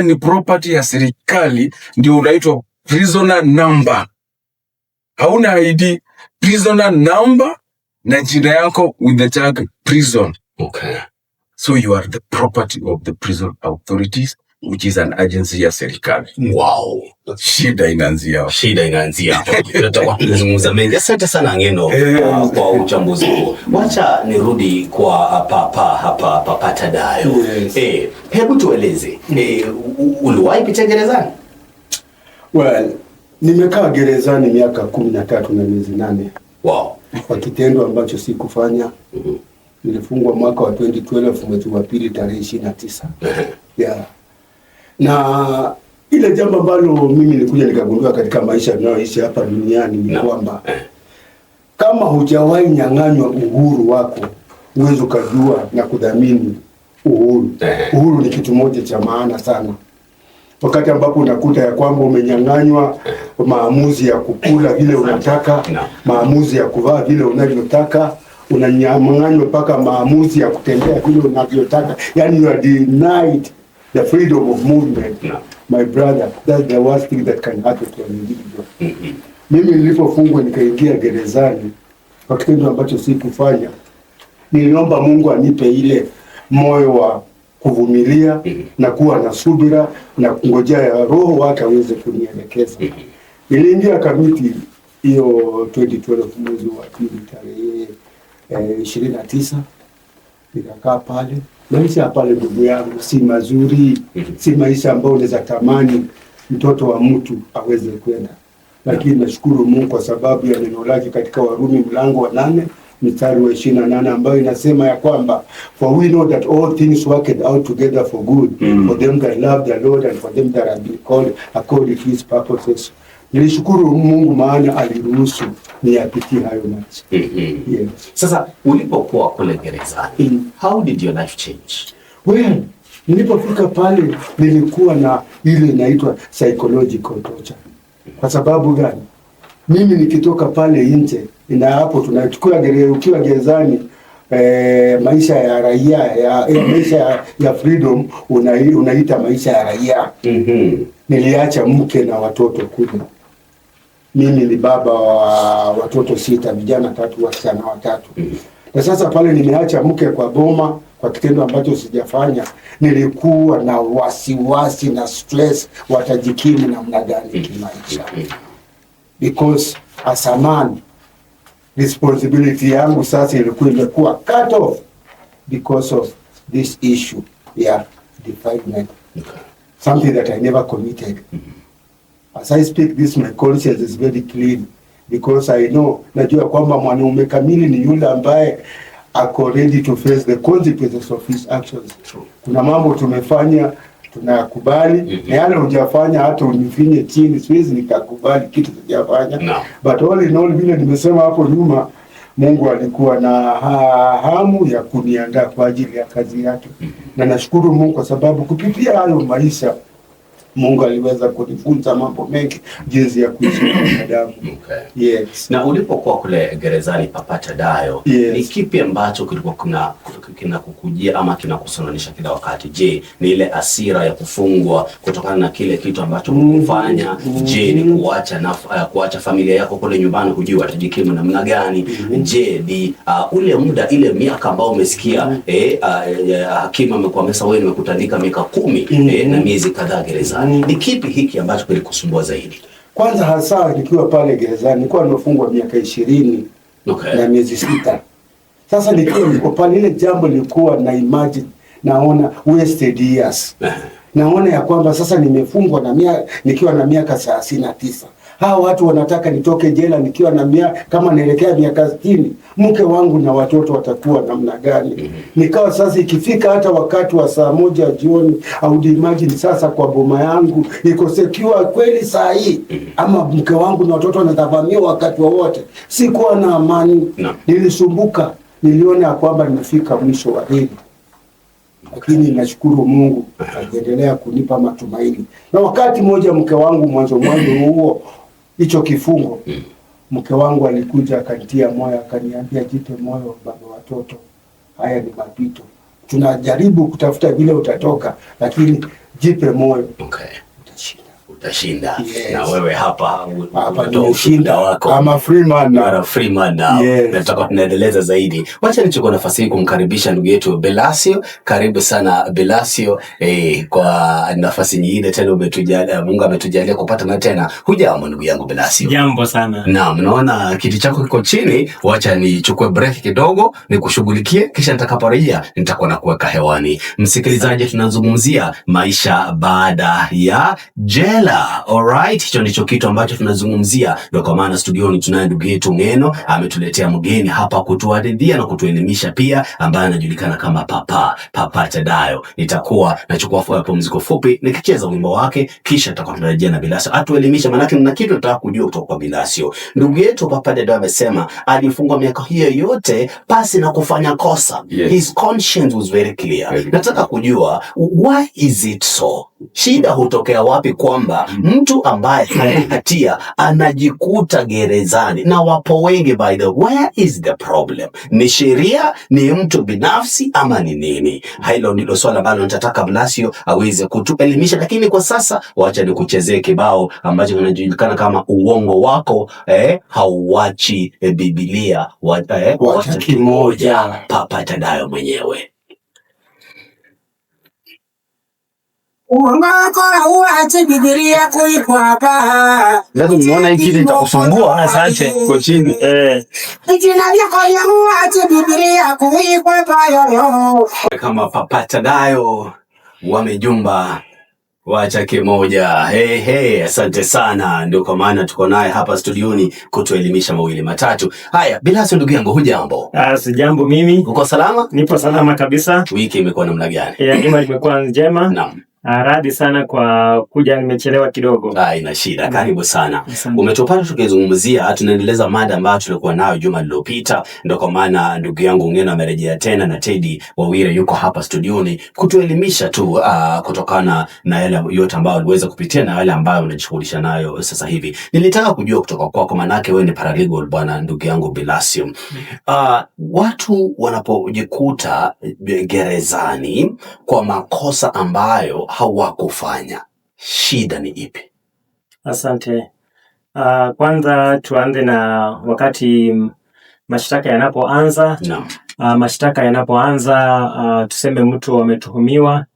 ni property ya serikali ndio unaitwa prisoner number. Hauna ID, prisoner number na jina yako with the tag prison. Okay. So you are the property of the prison authorities, which is an agency ya serikali. Wow. Shida inaanzia. Tutakuwa tunazungumza mengi. Asante sana Ngeno kwa uchambuzi huo. Wacha nirudi kwa Papa Tadayo. Hebu tueleze. Uliwahi pita gerezani? Well, nimekaa gerezani miaka 13 na miezi 8. Wow. Kwa kitendo ambacho sikufanya. Nilifungwa mwaka wa 2012 mwezi wa pili tarehe 29. Yeah. Na ile jambo ambalo mimi nilikuja nikagundua katika maisha ninayoishi hapa duniani ni kwamba kama hujawahi nyang'anywa uhuru wako, uwezo kujua na kudhamini uhuru. Uhuru ni kitu moja cha maana sana. Wakati ambapo unakuta ya kwamba umenyang'anywa maamuzi ya kukula vile unataka, maamuzi ya kuvaa vile unavyotaka, unanyang'anywa mpaka maamuzi ya kutembea vile unavyotaka, yani you are denied the freedom of movement. My brother, that's the worst thing that can happen to an individual. Mimi nilipofungwa nikaingia gerezani kwa kitendo ambacho sikufanya, niliomba Mungu anipe ile moyo wa kuvumilia na kuwa na subira na kungojea ya Roho wake aweze kunielekeza. Niliingia kamiti hiyo 2012 mwezi wa pili tarehe 29. Nikakaa pale. Maisha pale ndugu yangu si mazuri, si maisha ambayo unaweza tamani mtoto wa mtu aweze kwenda. Lakini nashukuru Mungu kwa sababu ya neno lake katika Warumi mlango wa 8 mstari wa 28 ambayo inasema ya kwamba for we know that all things work out together for good for them that love the Lord and for them that have been called according to his purposes. Nilishukuru Mungu maana aliruhusu niyapitie hayo maisha. Yes. Sasa ulipokuwa kule gerezani, how did your life change? Well, nilipofika pale nilikuwa na ile inaitwa psychological torture. Kwa sababu gani? Mimi nikitoka pale nje na hapo tunachukua ukiwa gerezani, maisha ya raia maisha ya freedom unaita maisha ya raia. Niliacha mke na watoto kule. Mimi ni baba wa watoto 6, vijana 3, wasichana 3. Na sasa pale nimeacha mke kwa boma kwa kitendo ambacho sijafanya. Nilikuwa na wasiwasi na stress, watajikimu namna gani kimaisha. Because as a man, responsibility yangu sasa ilikuwa cut off because of this issue defilement. Something that I never committed. As I speak this, my conscience is very clean because I know, najua kwamba mwanaume kamili ni yule ambaye ako ready to face the consequences of his actions. Kuna mambo tumefanya tunakubali, na yale hujafanya hata unifinye chini siwezi nikakubali kitu hujafanya. But all in all, vile nimesema hapo nyuma, Mungu alikuwa na hamu ya kuniandaa kwa ajili ya kazi yake. Na nashukuru Mungu kwa sababu kupitia hayo maisha Mungu aliweza kunifunza mambo mengi jinsi ya kuishi na binadamu. Yes. Na ulipokuwa kule gerezani Papa Tadayo, ni kipi ambacho kilikuwa kinakukujia ama kinakusononisha kila wakati? Je, ni ile hasira ya kufungwa kutokana na kile kitu ambacho kufanya? Je, ni kuacha familia yako kule nyumbani kujua watajikimu namna gani? Je, ni ule muda, ile miaka ambao umesikia hakimu amekuwa wewe nimekutandika miaka 10 na miezi kadhaa gerezani? Ni kipi hiki ambacho kilikusumbua zaidi? Kwanza hasa nikiwa pale gerezani nilikuwa nimefungwa miaka 20 na miezi 6. Sasa niko pale, ile jambo lilikuwa na imagine, naona wasted years. Naona ya kwamba sasa nimefungwa na nikiwa na miaka 39. Hao watu wanataka nitoke jela nikiwa na kama naelekea miaka 60. Mke wangu na watoto watakuwa namna gani? Nikawa sasa ikifika hata wakati wa saa 1 jioni, au imagine sasa kwa boma yangu iko secure kweli saa hii, ama mke wangu na watoto wanatavamia wakati wowote. Sikuwa na amani. Nilisumbuka, niliona kwamba nimefika mwisho wa hili. Lakini nashukuru Mungu aliendelea kunipa matumaini. Na wakati mmoja mke wangu mwanzo huo hicho kifungo, mke wangu alikuja akanitia moyo, akaniambia jipe moyo baba, watoto haya ni mapito, tunajaribu kutafuta vile utatoka, lakini jipe moyo. Okay. Utashinda. Yes. Na wewe hapa nimeshinda wako. Ama Freeman. Yes. Nataka tunaendeleza zaidi. Wacha nichukue nafasi hii kumkaribisha ndugu yetu Belasio. Karibu sana Belasio, kwa nafasi nyingine tena umetujalia, Mungu ametujalia kupata na tena. Hujambo ndugu yangu Belasio? Jambo sana. Naam, naona kiti chako kiko chini. Wacha nichukue break kidogo nikushughulikie, kisha nitakaporejea nitakuwa na kuweka hewani. Msikilizaji, tunazungumzia maisha baada ya jela. Alright, hicho ndicho kitu ambacho tunazungumzia. Ndio kwa maana studioni tunaye ndugu yetu Ng'eno, ametuletea mgeni hapa kutuadhia na kutuelimisha pia, ambaye anajulikana kama Papa Tadayo. Nitakuwa nachukua pumziko fupi nikicheza wimbo wake, kisha tutakuwa tunarejea na Belasio atuelimisha, maana kuna kitu nataka kujua kutoka kwa Belasio. Ndugu yetu Papa Tadayo amesema alifungwa miaka hiyo yote pasi na kufanya kosa. Yes. His conscience was very clear. Nataka kujua why is it so? Shida hutokea wapi kwamba mtu ambaye hana hatia anajikuta gerezani? Na wapo wengi by the where is the problem? Ni sheria, ni mtu binafsi, ama ni nini? Hilo ndilo swala ambalo nitataka Belasio aweze kutuelimisha, lakini kwa sasa wacha nikuchezee kibao ambacho kinajulikana kama uongo wako hauachi Biblia, wacha kimoja, Papa Tadayo mwenyewe. Uongo wako hauachi Biblia kuikwapa. Lazima unaona hiki kitu kitakusumbua. Asante kwa chini. Jina lako hauachi Biblia kuikwapa yoyo. Kama Papa Tadayo wamejumba wacha kimoja. Asante sana. Ndio kwa maana tuko naye hapa studioni kutuelimisha mawili matatu. Haya, Belasio ndugu yangu, hujambo? Sijambo mimi. Uko salama? Nipo salama kabisa. Wiki imekuwa namna gani? Juma limekuwa njema. Naam. Radhi sana kwa kuja, nimechelewa kidogo. Ina shida. Karibu sana. Umetupata tukizungumzia, tunaendeleza mada ambayo tulikuwa nayo juma lililopita. Ndio kwa maana ndugu yangu Ng'eno amerejea tena na Teddy Wawire yuko hapa studioni kutuelimisha tu kutokana na yale yote ambayo uliweza kupitia na yale ambayo unajishughulisha nayo sasa hivi. Nilitaka kujua kutoka kwako, manake wewe ni paralegal bwana ndugu yangu Belasio. Watu wanapojikuta gerezani kwa makosa ambayo hawakufanya, shida ni ipi? Asante. Kwanza tuanze na wakati mashtaka yanapoanza. Naam. Mashtaka yanapoanza, tuseme mtu ametuhumiwa,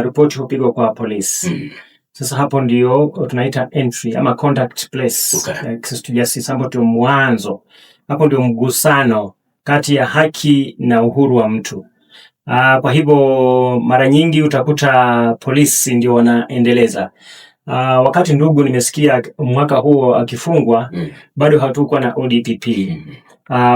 ripoti hupigwa kwa polisi. Sasa hapo ndio tunaita entry ama contact place. Okay. Access to justice, hapo ndio mwanzo. Hapo ndio mgusano kati ya haki na uhuru wa mtu. Kwa hivyo mara nyingi utakuta polisi ndio wanaendeleza. Wakati ndugu nimesikia mwaka huo akifungwa, bado hatukuwa na ODPP.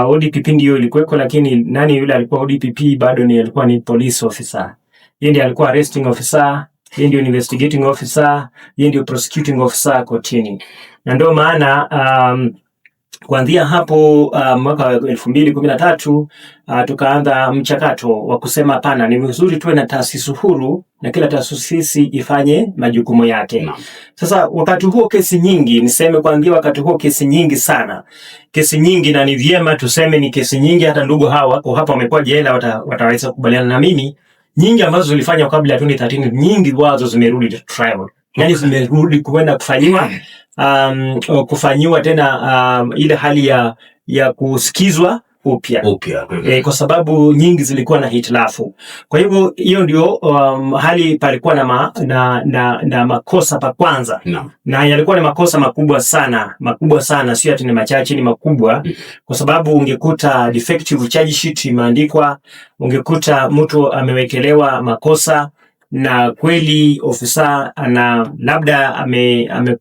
ODPP ndio ilikuweko, lakini nani yule alikuwa ODPP bado alikuwa ni police officer. Yeye ndiye alikuwa arresting officer, yeye ndio investigating officer, yeye ndio prosecuting officer kotini. Na ndio maana kuanzia hapo mwaka wa 2013 tukaanza mchakato wa kusema hapana, ni vizuri tuwe na taasisi huru na kila taasisi ifanye majukumu yake. No. Sasa wakati huo kesi nyingi, niseme kuanzia wakati huo kesi nyingi sana. Kesi nyingi, na ni vyema tuseme ni kesi nyingi, hata ndugu hawa kwa hapa wamekuwa jela wataweza kukubaliana na mimi, nyingi ambazo zilifanywa kabla ya 2013 nyingi wazo zimerudi trial. Yani zimerudi kwenda kufanyiwa tena ile hali ya kusikizwa upya. Kwa sababu nyingi zilikuwa na hitilafu. Kwa hivyo hiyo ndio hali palikuwa na makosa pa kwanza. No. Na yalikuwa ni makosa makubwa sana, sio ati ni machache, ni makubwa. Kwa sababu ungekuta defective charge sheet imeandikwa, ungekuta mtu amewekelewa makosa na kweli ofisa labda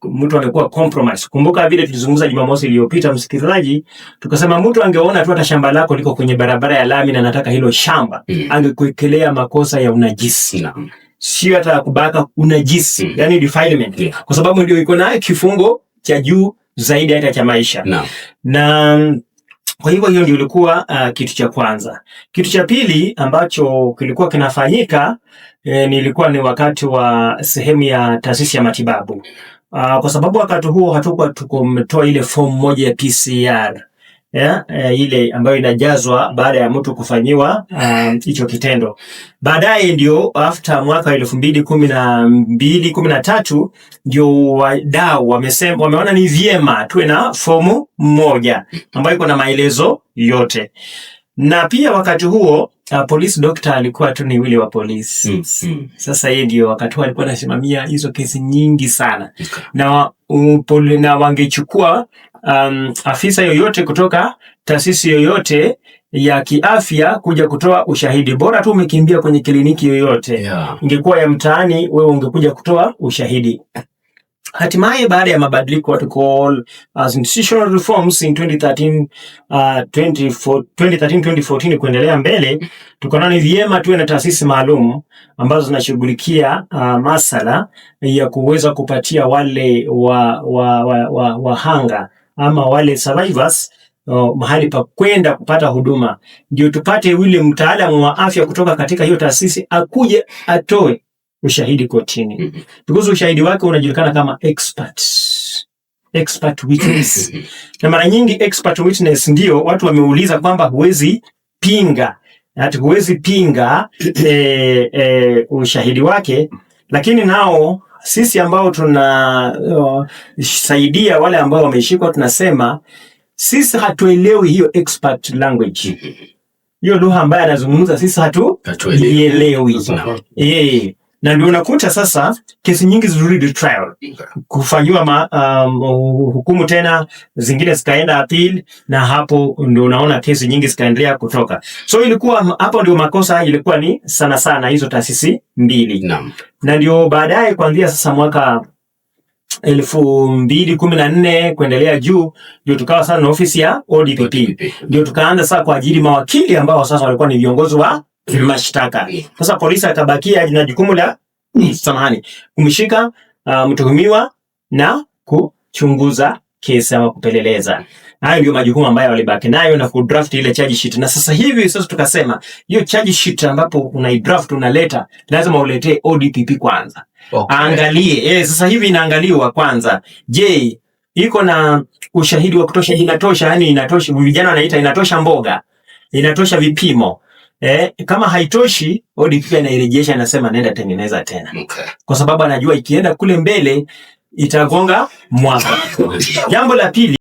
mtu amekuwa compromise. Kumbuka vile tulizungumza Jumamosi iliyopita, msikilizaji, tukasema mtu angeona tu hata shamba lako liko kwenye barabara ya lami na anataka hilo shamba, angekuekelea makosa ya unajisi. No. Sio hata kubaka, unajisi. Yani defilement. Kwa sababu ndio iko na kifungo cha juu zaidi hata cha maisha. No. Na kwa hivyo hiyo ndio ilikuwa kitu cha kwanza. Kitu cha pili ambacho kilikuwa kinafanyika nilikuwa ni wakati wa sehemu ya taasisi ya matibabu. Kwa sababu wakati huo hatukuwa tukometoa ile form moja ya PCR. ile ambayo inajazwa baada ya mtu kufanyiwa hicho kitendo. Baadaye ndio after mwaka 2012-13 ndio wadau wameona ni vyema tuwe na fomu moja ambayo iko na maelezo yote. Na pia wakati huo police doctor alikuwa tu ni wili wa polisi. Sasa yeye ndio wakati huo alikuwa anasimamia hizo kesi nyingi sana. Na wangechukua afisa yoyote kutoka taasisi yoyote ya kiafya kuja kutoa ushahidi. Bora tu umekimbia kwenye kliniki yoyote. Ingekuwa ya mtaani, wewe ungekuja kutoa ushahidi. Hatimaye baada ya mabadiliko what we call as institutional reforms in 2013-2014 kuendelea mbele, tukaona ni vyema tuwe na taasisi maalum ambazo zinashughulikia masala ya kuweza kupatia wale wahanga ama wale survivors mahali pa kwenda kupata huduma. Ndio tupate yule mtaalamu wa afya kutoka katika hiyo taasisi akuje atoe ushahidi kotini. Because ushahidi wake unajulikana kama expert witness. Na mara nyingi expert witness ndio watu wameuliza kwamba huwezi pinga. Huwezi pinga ushahidi wake, lakini nao sisi ambao tunasaidia wale ambao wameshikwa tunasema sisi hatuelewi hiyo expert language. Hiyo lugha ambayo anazungumza sisi hatuelewi. Na ndio unakuta sasa kesi nyingi zirudi trial. Kufanywa hukumu tena, zingine zikaenda appeal, na hapo ndio unaona kesi nyingi zikaendelea kutoka. So ilikuwa hapo ndio makosa ilikuwa ni sana hizo taasisi mbili. Na ndio baadaye kuanzia sasa mwaka 2014 kuendelea juu ndio tukawa sana na ofisi ya ODPP. Ndio tukaanza sasa kwa ajili mawakili ambao sasa walikuwa ni viongozi wa mashtaka. Sasa polisi akabakia na jukumu la kumshika mtuhumiwa na kuchunguza kesi ama kupeleleza. Hayo ndio majukumu ambayo walibaki nayo na kudraft ile charge sheet. Na sasa hivi sasa tukasema hiyo charge sheet ambapo unaidraft unaleta lazima uletee ODPP kwanza. Angalie sasa hivi inaangaliwa kwanza. Je, iko na ushahidi wa kutosha? Inatosha, yani inatosha, vijana wanaita inatosha mboga, inatosha vipimo. Kama haitoshi, ODPP anairejesha, anasema nenda tengeneza tena. Kwa sababu anajua ikienda kule mbele itagonga mwamba. Jambo la pili